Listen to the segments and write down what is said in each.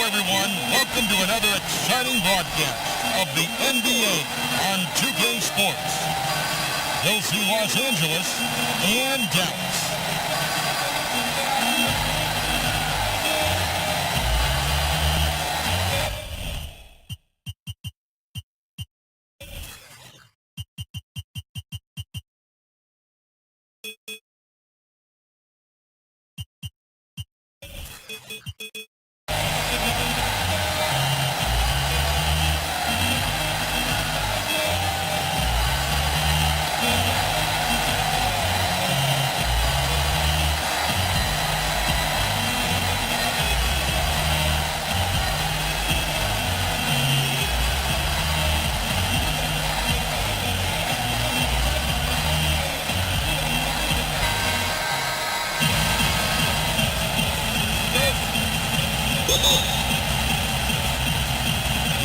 everyone. Welcome to another exciting broadcast of the NBA on 2K Sports. You'll see Los Angeles and Dallas.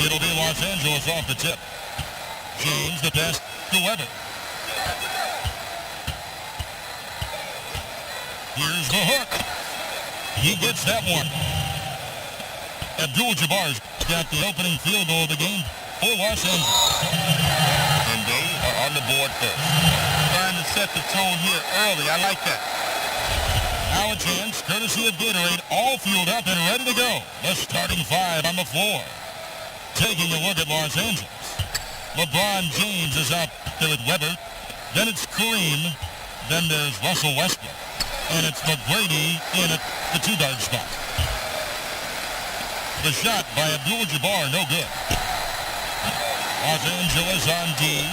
It'll be Los Angeles off the tip. James the pass to Weber. Here's the hook. He gets that one. Abdul-Jabbar's got the opening field goal of the game for Los Angeles. And they are on the board first. Trying to set the tone here early. I like that. Now a chance, courtesy of Gatorade, all fueled up and ready to go. The starting five on the floor. Taking a look at Los Angeles. LeBron James is out there with Weber. Then it's Kareem. Then there's Russell Westbrook. And it's McGrady in at the two-guard spot. The shot by Abdul-Jabbar, no good. Los Angeles on D.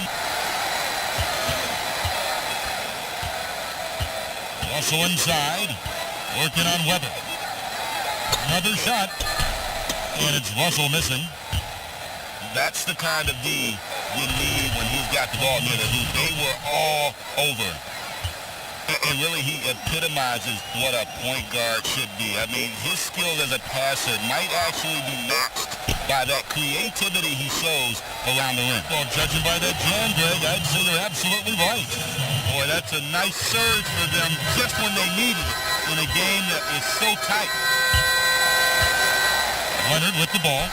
Russell inside. Working on Weber. Another shot. And it's Russell missing. That's the kind of D you need when he's got the ball near the hoop. They were all over. And really, he epitomizes what a point guard should be. I mean, his skill as a passer might actually be matched by that creativity he shows around the rim. Well, judging by that jam, Greg, I'd say you're absolutely right. Boy, that's a nice surge for them just when they needed it in a game that is so tight. Leonard with the ball.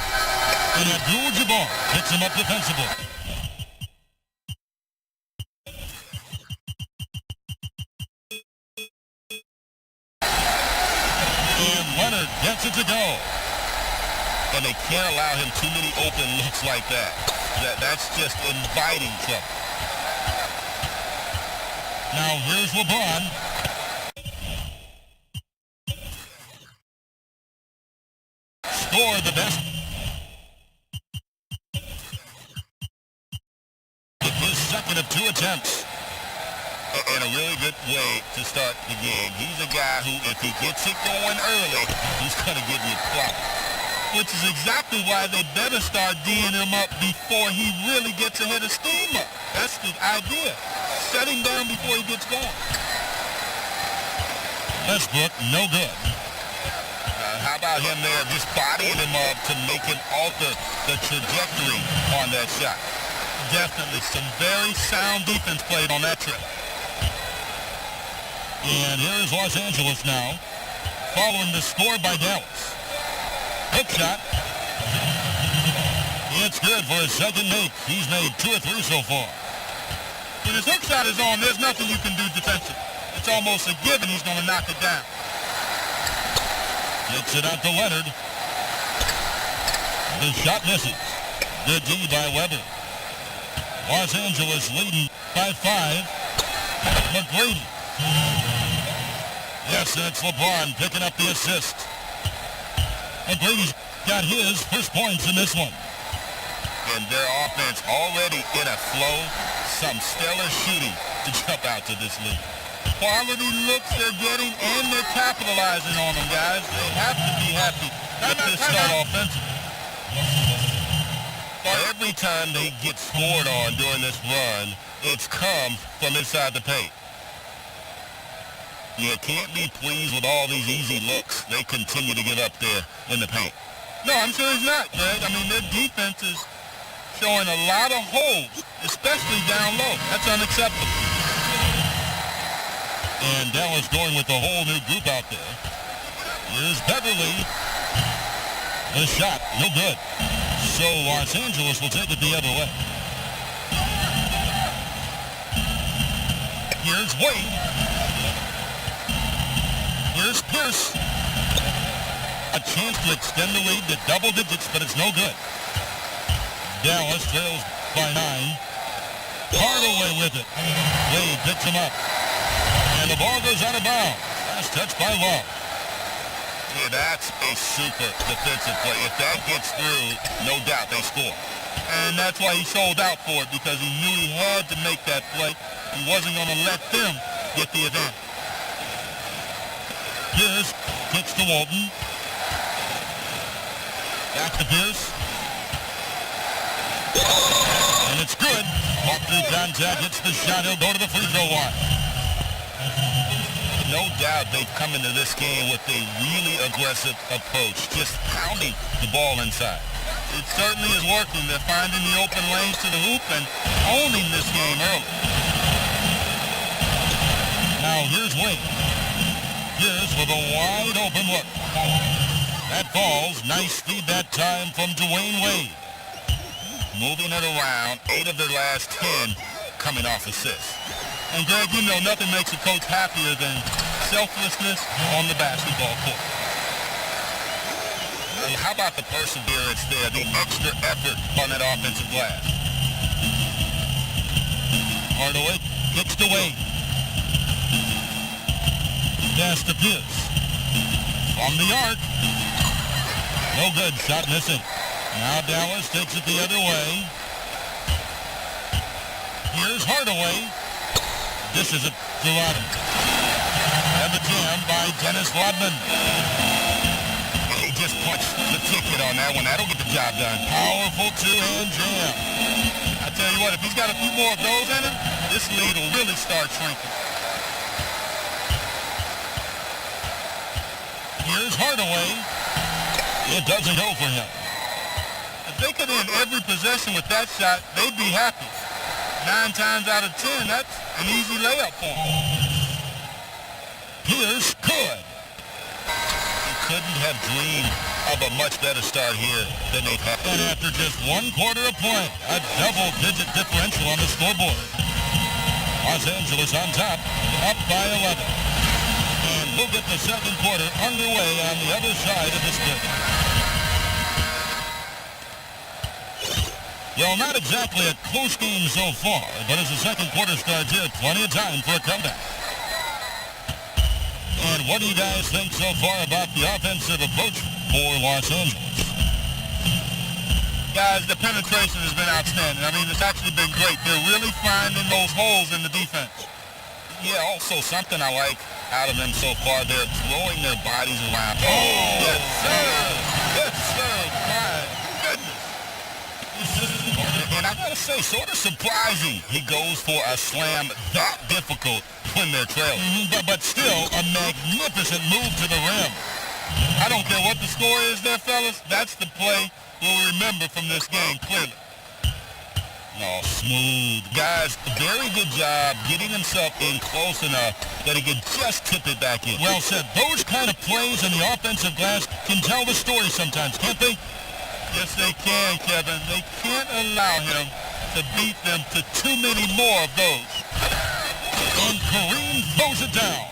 And Abdul-Jabbar picks him up defensively. And Leonard gets it to go. And they can't allow him too many open looks like that. That's just inviting trouble. Now here's LeBron. Scored the best. Second of two attempts. And a really good way to start the game. He's a guy who, if he gets it going early, he's going to give you problems. Which is exactly why they better start D'ing him up before he really gets ahead of steam up. That's the idea. Shut him down before he gets going. Westbrook, no good. How about him there just bodying him up to make him alter the trajectory on that shot? Definitely some very sound defense played on that trip. And here is Los Angeles now, following the score by Dallas. Hook shot. It's good for his second make. He's made 2 or 3 so far. When his hook shot is on, there's nothing you can do defensively. It's almost a given he's going to knock it down. Gets it out to Leonard. The shot misses. Good D by Weber. Los Angeles leading by 5. McGrady. Yes, and it's LeBron picking up the assist. McGrady's got his first points in this one. And their offense already in a flow. Some stellar shooting to jump out to this league. Quality looks they're getting, and they're capitalizing on them, guys. They have to be happy with this start offensively. Every time they get scored on during this run, it's come from inside the paint. You can't be pleased with all these easy looks they continue to get up there in the paint. No, I'm sure it's not, Greg. I mean, their defense is showing a lot of holes, especially down low. That's unacceptable. And Dallas going with a whole new group out there. Here's Beverly. The shot, no good. So Los Angeles will take it the other way. Here's Wade. Here's Pierce. A chance to extend the lead to double digits, but it's no good. Dallas trails by 9. Hardaway with it. Wade picks him up. And the ball goes out of bounds. Last touch by Love. Yeah, that's a super defensive play. If that gets through, no doubt they score. And that's why he sold out for it, because he knew he had to make that play. He wasn't going to let them get the advantage. Pierce kicks to Walton. Back to Pierce. And it's good. Walk through contact, hits the shot. He'll go to the free throw line. No doubt they've come into this game with a really aggressive approach, just pounding the ball inside. It certainly is working. They're finding the open lanes to the hoop and owning this game early. Now here's Wade. Pierce with a wide open look. That falls. Nice feed that time from Dwayne Wade. Moving it around, 8 of their last 10 coming off assists. And Greg, you know nothing makes a coach happier than selflessness on the basketball court. And how about the perseverance there, the extra effort on that offensive glass? Hardaway kicks to Wade. Pass to Pierce. From the arc. No good, shot missing. Now Dallas takes it the other way. Here's Hardaway. This is a Rodman. And the jam by Dennis Rodman. He just punched the ticket on that one. That'll get the job done. Powerful two-hand jam. I tell you what, if he's got a few more of those in him, this lead will really start shrinking. Here's Hardaway. It doesn't go for him. If they could end every possession with that shot, they'd be happy. 9 times out of 10, that's an easy layup for him. Pierce good. He couldn't have dreamed of a much better start here than they've had. And after just 1 quarter of play, a double-digit differential on the scoreboard. Los Angeles on top, up by 11. And we'll get the second quarter underway on the other side of this game. Well, not exactly a close game so far, but as the second quarter starts here, plenty of time for a comeback. And what do you guys think so far about the offensive approach for Los Angeles? Guys, the penetration has been outstanding. I mean, it's actually been great. They're really finding those holes in the defense. Yeah, also something I like out of them so far, they're throwing their bodies around. Oh, yes, sir! Yes, sir! My goodness! And I gotta say, sort of surprising he goes for a slam that difficult when they're trailing. But still, a magnificent move to the rim. I don't care what the score is there, fellas. That's the play we'll remember from this game, clearly. No, smooth. Guys, very good job getting himself in close enough that he could just tip it back in. Well said. Those kind of plays in the offensive glass can tell the story sometimes, can't they? Yes, they can, Kevin. They can't allow him to beat them to too many more of those. And Kareem throws it down.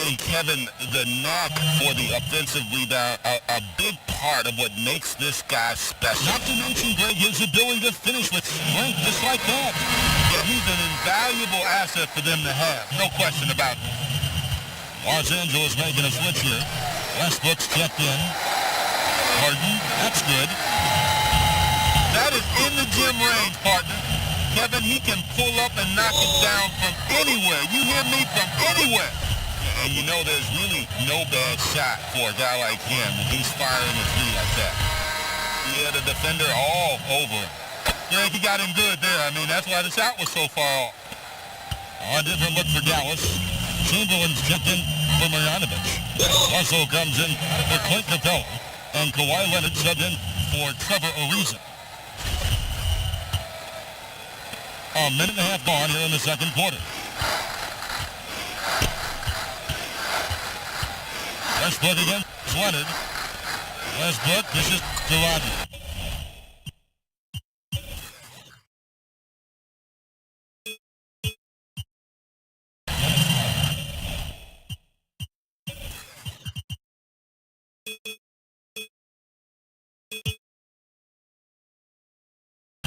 And Kevin, the knack for the offensive rebound, a big part of what makes this guy special. Not to mention, Greg, his ability to finish with strength just like that. Yeah, he's an invaluable asset for them to have. No question about it. Los Angeles making a switch here. Westbrook's checked in. Harden, that's good. That is in the gym range, partner. Kevin, he can pull up and knock it down from anywhere. You hear me? From anywhere. And you know there's really no bad shot for a guy like him when he's firing his three like that. Yeah, the defender all over him. Yeah, he got him good there. I mean, that's why the shot was so far off. A different look for Dallas. Chamberlain's checked in for Marjanovic. Russell comes in for Clint Capella. And Kawhi Leonard subbed in for Trevor Ariza. A minute and a half gone here in the second quarter. Westbrook against Leonard. Westbrook, this is to Rodman.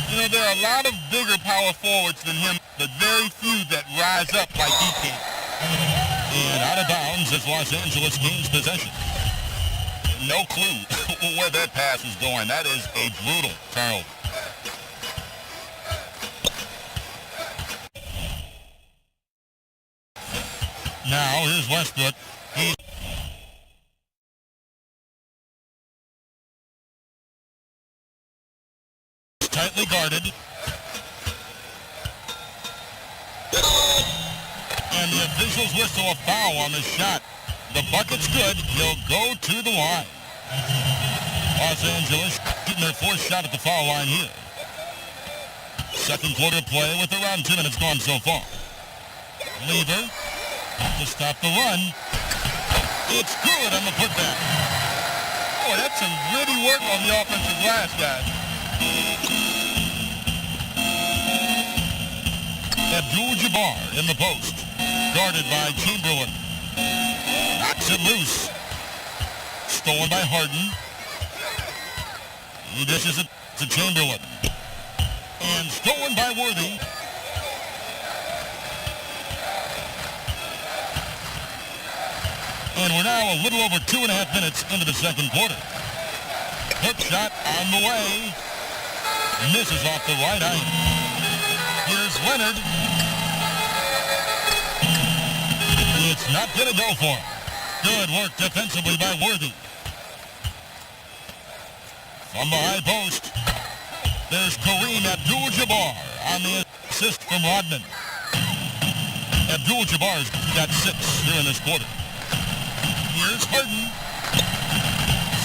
You know, there are a lot of bigger power forwards than him, but very few that rise up like he can. And out of bounds as Los Angeles gains possession. No clue where that pass was going. That is a brutal turnover. Now, here's Westbrook. He's tightly guarded. And the officials whistle a foul on the shot. The bucket's good. He'll go to the line. Los Angeles getting their fourth shot at the foul line here. Second quarter play with around 2 minutes gone so far. Lever to stop the run. It's good on the putback. Boy, that's some gritty work on the offensive glass, guys. Abdul-Jabbar in the post. Guarded by Chamberlain. Knocks it loose. Stolen by Harden. He dishes it to Chamberlain. And stolen by Worthy. And we're now a little over 2.5 minutes into the second quarter. Hook shot on the way. Misses off the right eye. Here's Leonard. It's not going to go for him. Good work defensively by Worthy. From the high post, there's Kareem Abdul-Jabbar on the assist from Rodman. Abdul-Jabbar's got 6 here in this quarter. Here's Harden.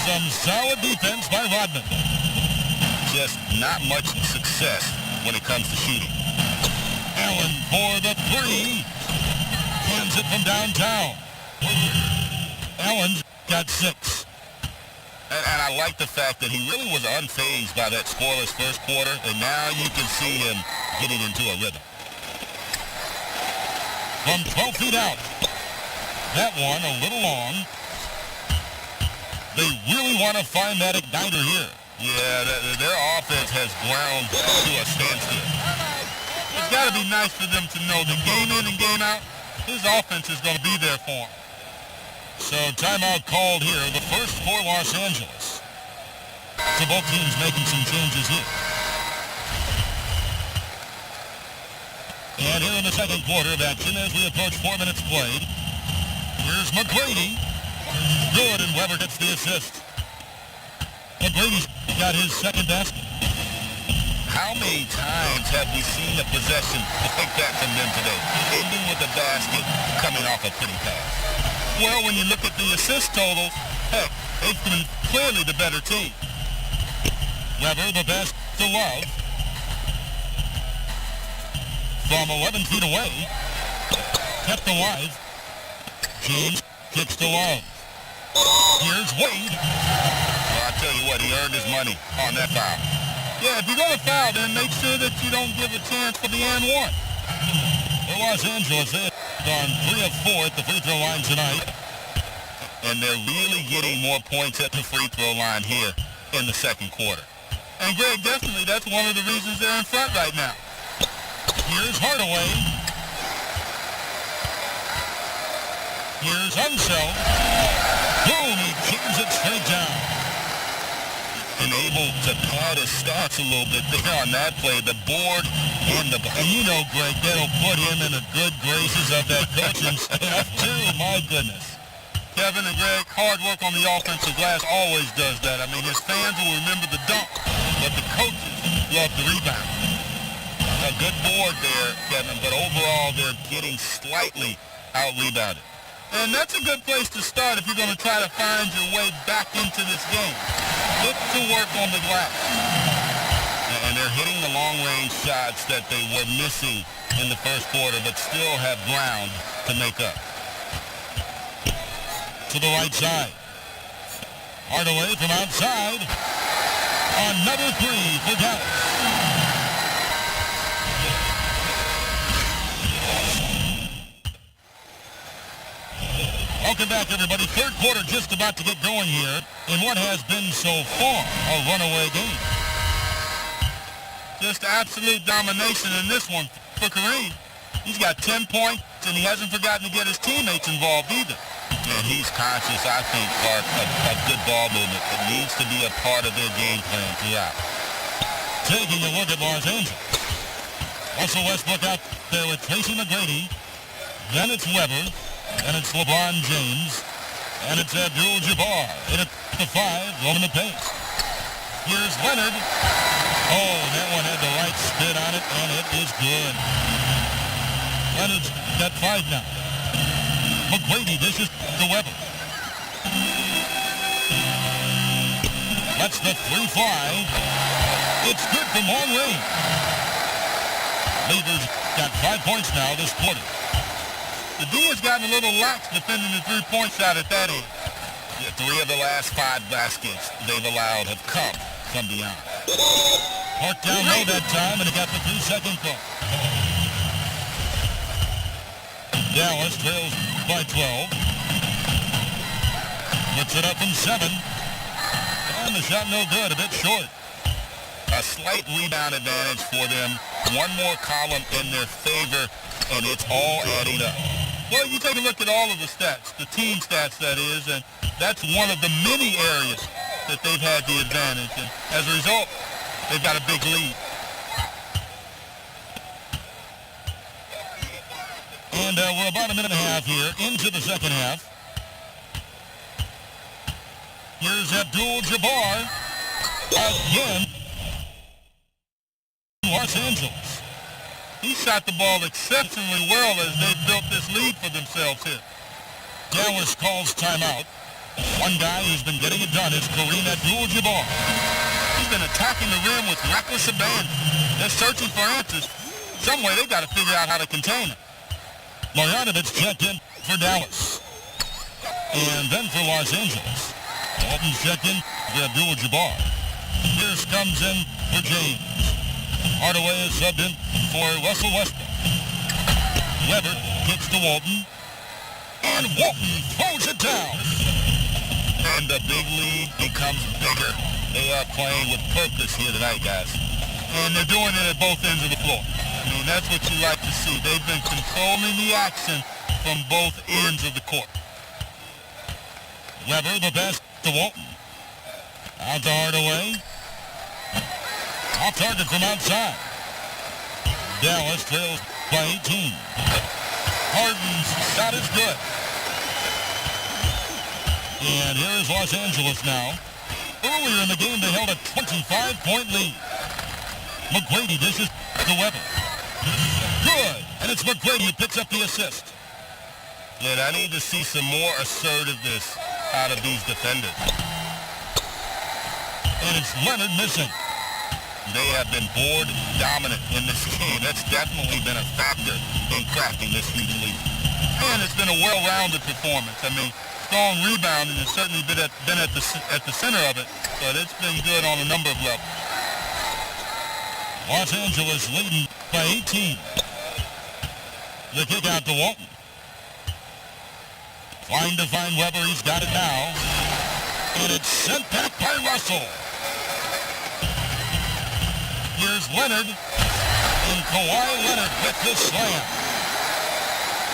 Some solid defense by Rodman. Just not much success when it comes to shooting. Allen for the 3. Hands it from downtown. Allen's got 6. And I like the fact that he really was unfazed by that scoreless first quarter, and now you can see him getting into a rhythm. From 12 feet out. That one a little long. They really want to find that igniter here. Yeah, their offense has ground to a standstill. It's got to be nice for them to know that game in and game out, his offense is going to be there for him. So timeout called here, the first for Los Angeles. So both teams making some changes here. And here in the second quarter of action as we approach 4 minutes played. Here's McGrady. Good, and Weber gets the assist. McGrady's got his second basket. How many times have we seen a possession like that from them today? Ending with a basket coming off a pretty pass. Well, when you look at the assist totals, heck, they've been clearly the better team. Weber, the best to Love. From 11 feet away. Kept alive. James kicks to Love. Here's Wade. Well, I tell you what, he earned his money on that foul. Yeah, if you're going to foul, then make sure that you don't give a chance for the and one. For Los Angeles, they've gone 3 of 4 at the free throw line tonight. And they're really getting more points at the free throw line here in the second quarter. And Greg, definitely that's one of the reasons they're in front right now. Here's Hardaway. Here's Unseld. Boom, he kicks it straight down. And able to pad his stats a little bit there on that play. The board and the... And you know, Greg, that'll put him in the good graces of that coaching staff, too. My goodness. Kevin and Greg, hard work on the offensive glass always does that. I mean, his fans will remember the dunk, but the coaches love the rebound. A good board there, Kevin, but overall they're getting slightly out-rebounded. And that's a good place to start if you're going to try to find your way back into this game. Look to work on the glass. And they're hitting the long-range shots that they were missing in the first quarter, but still have ground to make up. To the right side. Hardaway from outside. Another three for Dallas. Welcome back, everybody. Third quarter just about to get going here in what has been so far a runaway game. Just absolute domination in this one for Kareem. He's got 10 points, and he hasn't forgotten to get his teammates involved either. And he's conscious, I think, Clark, of good ball movement. It needs to be a part of their game plan throughout. Taking a look at Los Angeles. Russell Westbrook out there with Tracy McGrady. Then it's Weber. Then it's LeBron James. And it's Abdul-Jabbar. In at the 5, running the pace. Here's Leonard. Oh, that one had the right spin on it, and it is good. Leonard's got 5 now. McGrady dishes to Weber. That's the 3-5. It's good from long range. Lever's got 5 points now this quarter. The D has gotten a little lax defending the 3-point shot at that end. 3 of the last 5 baskets they've allowed have come from beyond. Parked down low that time, and he got the 3-second call. Dallas trails by 12. Puts it up from 7. And the shot no good, a bit short. A slight rebound advantage for them. One more column in their favor, and it's all adding up. Well, you take a look at all of the stats, the team stats that is, and that's one of the many areas that they've had the advantage. And as a result, they've got a big lead. And we're about a minute and a half here into the second half. Here's Abdul-Jabbar again. Los Angeles. He shot the ball exceptionally well as they built this lead for themselves here. Dallas calls timeout. One guy who's been getting it done is Kareem Abdul-Jabbar. He's been attacking the rim with reckless abandon. They're searching for answers. Some way they've got to figure out how to contain him. Marjanovic checked in for Dallas. And then for Los Angeles. Walton checked in for Abdul-Jabbar. Pierce comes in for James. Hardaway is subbed in for Russell Westbrook. Weber kicks to Walton. And Walton throws it down. And the big lead becomes bigger. They are playing with purpose here tonight, guys. And they're doing it at both ends of the floor. I mean, that's what you like to see. They've been controlling the action from both ends of the court. Weber, the best to Walton. Out to Hardaway. Off target from outside. Dallas trails by 18. Harden's shot is good. And here is Los Angeles now. Earlier in the game, they held a 25-point lead. McGrady dishes to Weber. Good. And it's McGrady who picks up the assist. And I need to see some more assertiveness out of these defenders. And it's Leonard missing. They have been board dominant in this game. That's definitely been a factor in cracking this huge lead. And it's been a well-rounded performance. I mean, strong rebounding has certainly been at the center of it, but it's been good on a number of levels. Los Angeles leading by 18. The kick out to Walton. Trying to find Weber. He's got it now. And it's sent back by Russell. Here's Leonard. And Kawhi Leonard with the slam.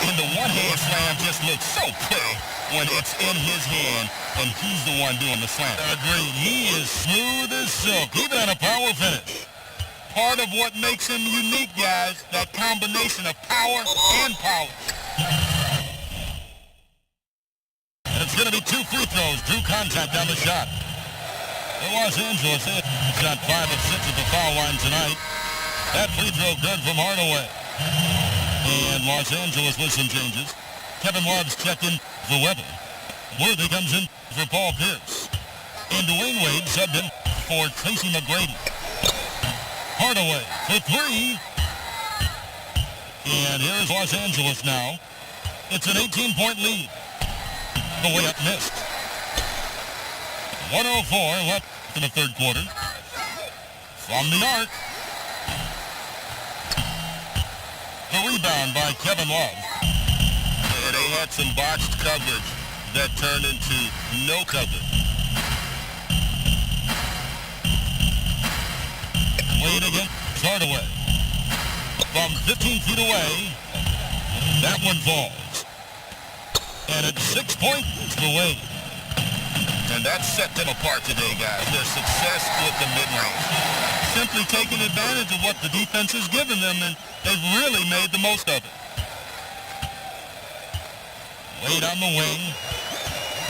And the one-hand slam just looks so pretty when it's in his hand and he's the one doing the slam. Agreed. He is smooth as silk, even on a power finish. Part of what makes him unique, guys, that combination of power and polish. And it's going to be 2 free throws. Drew contact on the shot. In Los Angeles, they shot 5 of 6 at the foul line tonight. That free throw good from Hardaway. And Los Angeles with some changes. Kevin Love's checked in for Weber. Worthy comes in for Paul Pierce. And Dwayne Wade subbed in for Tracy McGrady. Hardaway for 3. And here's Los Angeles now. It's an 18-point lead. The layup missed. 1:04 left in the third quarter. From the arc. The rebound by Kevin Love. Yeah, they had some botched coverage that turned into no coverage. Wade against Hardaway. From 15 feet away, that one falls. And it's 6 points for Wade. And that set them apart today, guys. Their success with the mid-range. Simply taking advantage of what the defense has given them, and they've really made the most of it. Wade on the wing.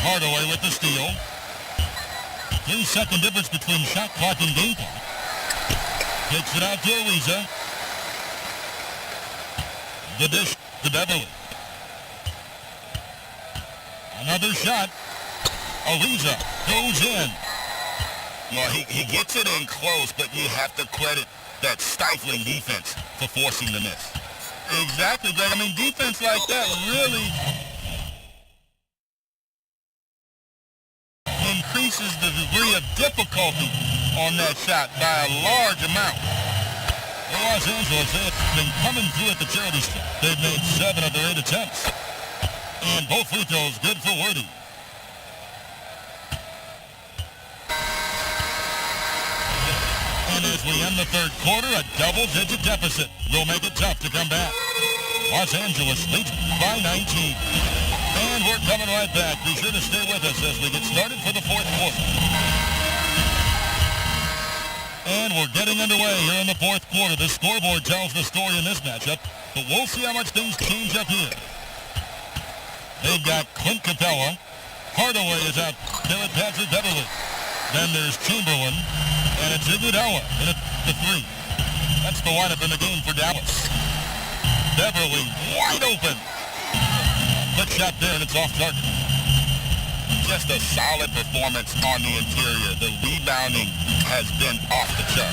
Hardaway with the steal. 3-second difference between shot clock and game clock. Kicks it out to Ariza. The dish to Beverly. Another shot. Ariza goes in. Well, he gets it in close, but you have to credit that stifling defense for forcing the miss. Exactly, Greg. I mean, defense like that really increases the degree of difficulty on that shot by a large amount. Los Angeles has been coming through at the charity strip. They've made 7 of their 8 attempts. And both free throws good for Worthy. And as we end the third quarter, a double-digit deficit will make it tough to come back. Los Angeles leads by 19. And we're coming right back. Be sure to stay with us as we get started for the fourth quarter. And we're getting underway here in the fourth quarter. The scoreboard tells the story in this matchup, but we'll see how much things change up here. They've got Clint Capella. Hardaway is out there at Patrick Beverly. Then there's Chamberlain. And it's Iguodala in the 3. That's the lineup in the game for Dallas. Beverly wide open. Quick shot there, and it's off target. Just a solid performance on the interior. The rebounding has been off the chart.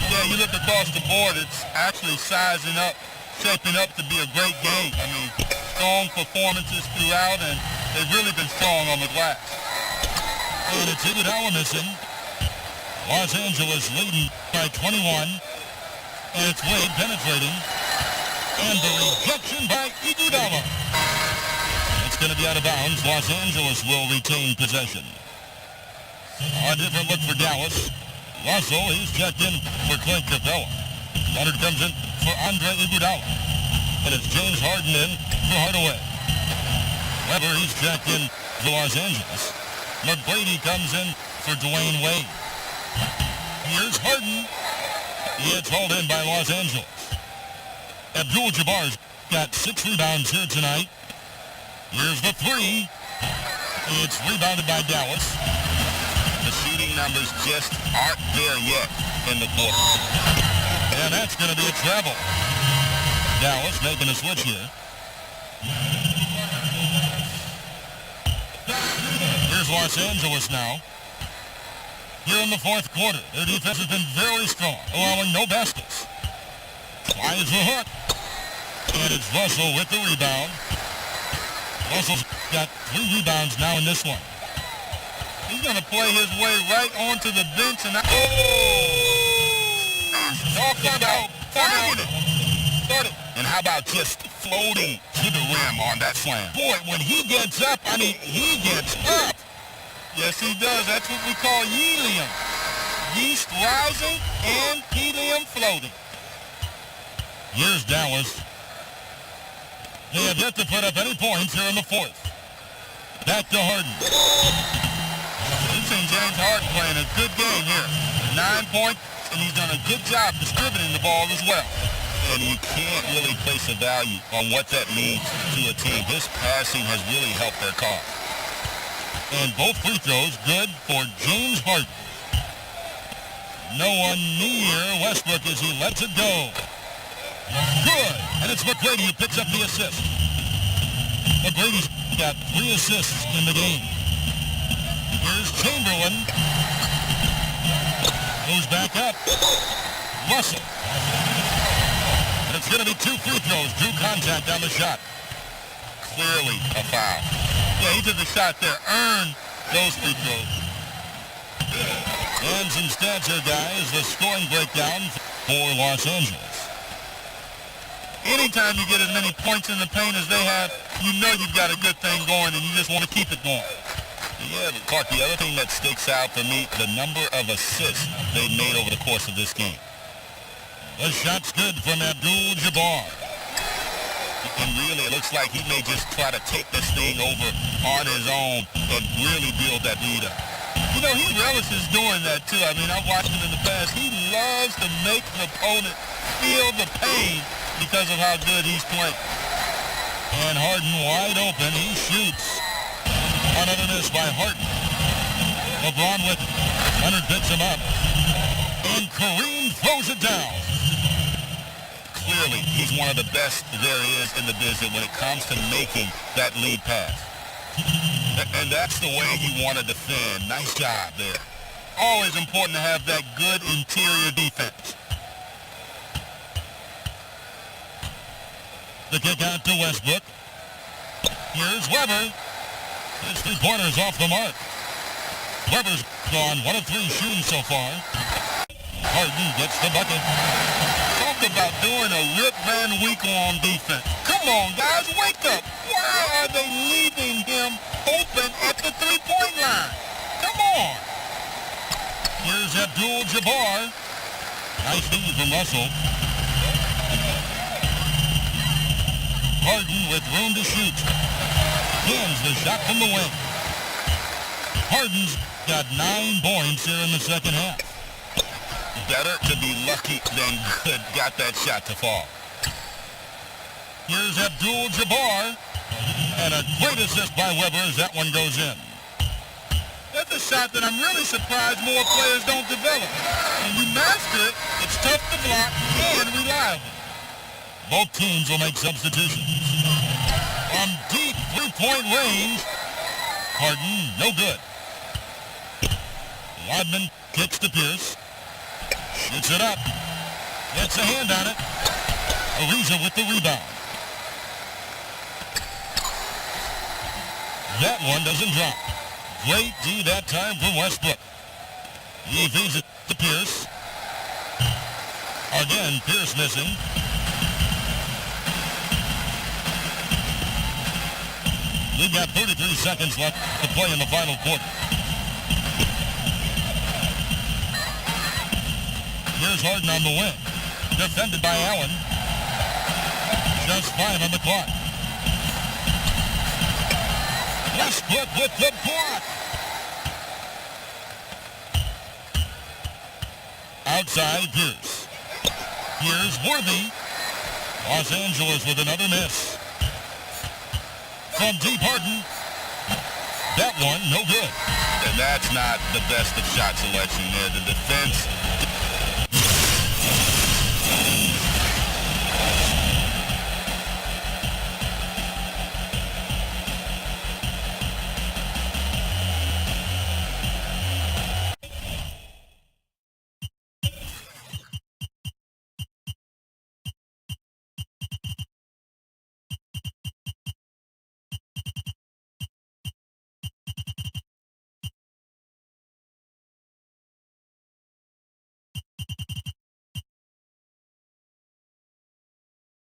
Yeah, you look across the board, it's actually sizing up, shaping up to be a great game. I mean, strong performances throughout, and they've really been strong on the glass. And it's Iguodala missing. Los Angeles leading by 21. And it's Wade penetrating. And the rejection by Iguodala. It's going to be out of bounds. Los Angeles will retain possession. A different look for Dallas. Russell, he's checked in for Clint Capella. Leonard comes in for Andre Iguodala. And it's James Harden in for Hardaway. Weber, he's checked in for Los Angeles. McGrady comes in for Dwayne Wade. Here's Harden. It's hauled in by Los Angeles. Abdul-Jabbar's got 6 rebounds here tonight. Here's the 3. It's rebounded by Dallas. The shooting numbers just aren't there yet in the quarter. And that's going to be a travel. Dallas making a switch here. Here's Los Angeles now. Here in the fourth quarter, their defense has been very strong, allowing no baskets. Flies the hook. And it's Russell with the rebound. Russell's got 3 rebounds now in this one. He's going to play his way right onto the bench and... Talk about finding it. Start it. And how about just floating to the rim on that slam? Boy, when he gets up, I mean, he gets up. Yes, he does. That's what we call helium. Yeast rising and helium floating. Here's Dallas. They have yet to put up any points here in the fourth. Back to Harden. We've seen James Harden playing a good game here. 9 points, and he's done a good job distributing the ball as well. And you can't really place a value on what that means to a team. His passing has really helped their cause. And both free throws good for James Harden. No one near Westbrook as he lets it go. Good. And it's McGrady who picks up the assist. McGrady's got 3 assists in the game. Here's Chamberlain. Goes back up. Russell. And it's going to be 2 free throws. Drew contact on the shot. Clearly a foul. Yeah, he took the shot there. Earned those free throws. And some stats here, guys. The scoring breakdown for Los Angeles. Anytime you get as many points in the paint as they have, you know you've got a good thing going and you just want to keep it going. Yeah, Clark, the other thing that sticks out for me, the number of assists they made over the course of this game. The shot's good from Abdul-Jabbar. And really, it looks like he may just try to take this thing over on his own and really build that lead up. You know, he relishes doing that, too. I mean, I've watched him in the past. He loves to make an opponent feel the pain because of how good he's playing. And Harden wide open. He shoots. Another miss by Harden. LeBron with it. Leonard picks him up. And Kareem throws it down. Clearly, he's one of the best there is in the business when it comes to making that lead pass. And that's the way he wanted to defend. Nice job there. Always important to have that good interior defense. The kick out to Westbrook. Here's Weber. His three-pointers off the mark. Weber's gone 1 of 3 shooting so far. Harden gets the bucket. Talk about doing a Rip Van Winkle on defense. Come on, guys, wake up. Why are they leaving him open at the three-point line? Come on. Here's Abdul-Jabbar. Nice feed from Russell. Harden with room to shoot. Wins the shot from the wing. Harden's got 9 points here in the second half. Better to be lucky than good. Got that shot to fall. Here's Abdul-Jabbar. And a great assist by Weber as that one goes in. That's a shot that I'm really surprised more players don't develop. When you master it, it's tough to block and reliable. Both teams will make substitutions. From deep three-point range, Harden, no good. Rodman kicks to Pierce. Shoots it up. Gets a hand on it. Ariza with the rebound. That one doesn't drop. Great D that time from Westbrook. He feeds it to Pierce. Again, Pierce missing. We've got 33 seconds left to play in the final quarter. Here's Harden on the wing. Defended by Allen. Just 5 on the clock. Westbrook with the block. Outside Pierce. Here's Worthy. Los Angeles with another miss. From deep, Harden. That one, no good. And that's not the best of shot selection there. The defense